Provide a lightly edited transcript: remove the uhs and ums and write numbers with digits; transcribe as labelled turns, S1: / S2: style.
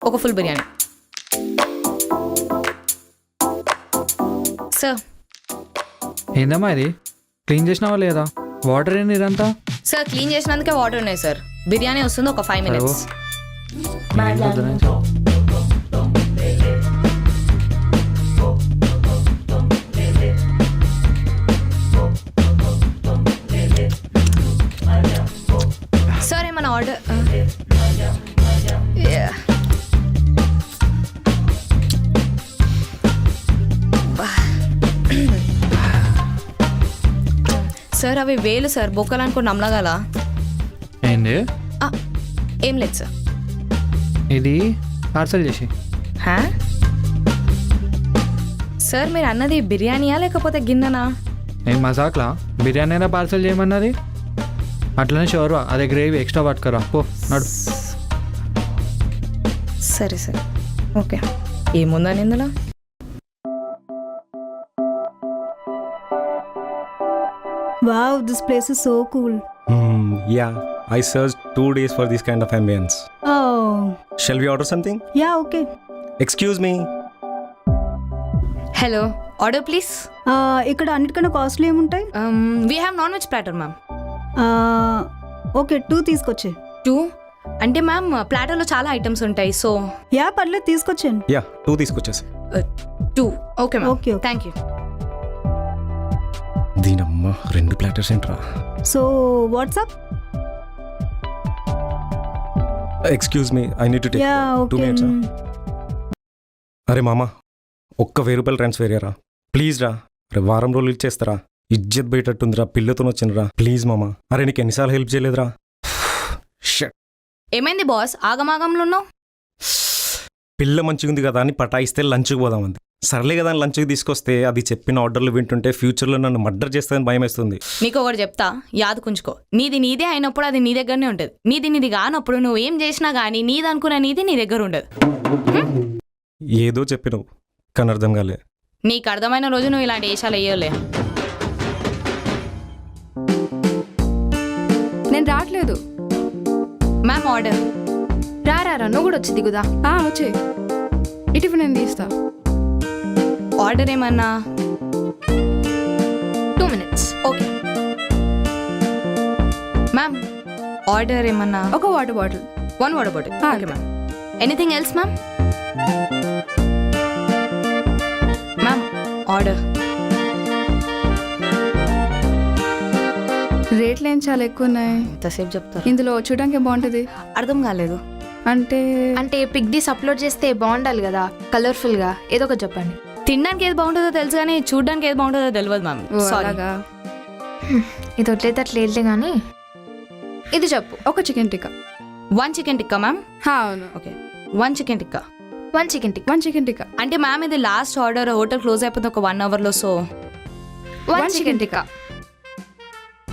S1: ఒక full biryani sir.
S2: ఏందమ్మా ఇది క్లీన్ చేసినావా లేదా? వాటర్ ఏంది ఇదంతా?
S1: సార్ క్లీన్ చేసినందుకే వాటర్ ఉన్నాయి సార్. బిర్యానీ వస్తుంది ఒక 5 minutes. సార్ ఏమన్నా ఆర్డర్? సార్ అవి వేలు సార్, బొక్కలు అనుకుని నమ్మలగల.
S2: ఏంది?
S1: ఏం లేదు సార్.
S2: ఇది పార్సల్ చేసి.
S1: సార్ మీరు అన్నది బిర్యానీయా లేకపోతే గిన్నెనా?
S2: ఏం మజాక్లా? బిర్యానీ అయినా పార్సల్ చేయమన్నది. అట్లనే షోర్వా అదే గ్రేవీ ఎక్స్ట్రా పట్టుకురా పో నడు.
S1: సరే సరే ఓకే. ఏముందని ఇందులో?
S3: Wow, this place is so cool.
S4: Yeah, I searched 2 days for this kind of ambience.
S3: Oh,
S4: Shall we order something?
S3: yeah, okay.
S4: Excuse me.
S1: Hello, order please.
S3: ఇక్కడ అన్నిటికన్నా కాస్ట్లీ ఏముంటాయి?
S1: We have non veg platter ma'am.
S3: Okay 2 తీసుకొచ్చే.
S1: 2 అంటే ma'am ప్లాటర్లో చాలా items ఉంటాయి so.
S3: Yeah పర్లేదు తీసుకొచ్చాను.
S4: Yeah, 2 తీసుకొచ్చేసి.
S1: 2 okay ma'am.
S3: Okay.
S1: Thank you.
S4: దీనమ్మ 2 ప్లాటర్స్ ఏంట్రా?
S3: So what's up?
S4: Excuse me, I need to take
S3: a
S4: 2
S3: okay.
S4: minutes. అరే మామ, ఒక్క 1000 రూపాయలు ట్రాన్స్ఫర్ అయ్యారా ప్లీజ్ రా. అరే వారం రోజులు ఇచ్చేస్తారా? ఇజ్జత్ బయటట్టుందిరా, పిల్లతో వచ్చినరా ప్లీజ్ మామ. అరే నీకు ఎన్నిసార్లు హెల్ప్ చేయలేదురా? Shit.
S1: ఏమైంది బాస్, ఆగమాగంలో ఉన్నావు?
S4: పిల్ల మంచిగా ఉంది కదా అని పటాయిస్తే లంచ్కి పోదామంది. సర్లే కదా అని లంచ్కి తీసుకొస్తే అది చెప్పిన ఆర్డర్లు వింటుంటే ఫ్యూచర్లో నన్ను మర్డర్ చేస్తుందని భయం వేస్తుంది.
S1: నీకు ఒకటి చెప్తా, యాదకుంచుకో. నీది నీదే అయినప్పుడు అది నీ దగ్గరనే ఉంటుంది. నీది కానప్పుడు నువ్వు ఏం చేసినా కానీ నీది అనుకున్న నీది నీ దగ్గర ఉండదు.
S4: ఏదో చెప్పినావు కానీ అర్థం కాలే.
S1: నీకు అర్థమైన రోజు నువ్వు ఇలాంటి వేషాలు వేయలే.
S5: నేను రావట్లేదు
S1: మ్యామ్ ఆర్డర్.
S5: రా నువ్వు కూడా వచ్చి దిగుదా. వచ్చే ఇటు నేను తీస్తా.
S1: ఆర్డర్ ఏమన్నా?
S5: 2 minutes.
S1: Okay ma'am. ఆర్డర్ ఏమన్నా?
S5: ఒక water bottle.
S1: 1 water bottle. Okay ma'am. Anything else ma'am? Ma'am order.
S5: రేట్లు ఏం చాలా ఎక్కువ ఉన్నాయి.
S1: ఎంతసేపు చెప్తారు?
S5: ఇందులో చూడడానికి బాగుంటుంది.
S1: అర్థం కాలేదు.
S5: అంటే పిక్ దీస్ అప్లోడ్ చేస్తే బాగుండాలి కదా, కలర్ఫుల్ గా ఏదో ఒకటి చెప్పండి.
S1: తినడానికి ఏది బాగుంటుందో తెలుసు కానీ చూడడానికి ఏది బాగుంటుందో తెలియదు మ్యామ్.
S5: అలాగా ఇది వదిలేది అట్లేదులే కానీ ఇది చెప్పు. ఒక chicken tikka.
S1: 1 chicken tikka ma'am.
S5: అవును.
S1: Okay 1 chicken tikka.
S5: 1 chicken tikka.
S1: అంటే మ్యామ్ ఇది లాస్ట్ ఆర్డర్, హోటల్ క్లోజ్ అయిపోతుంది ఒక 1 hourలో. So
S5: 1 chicken tikka.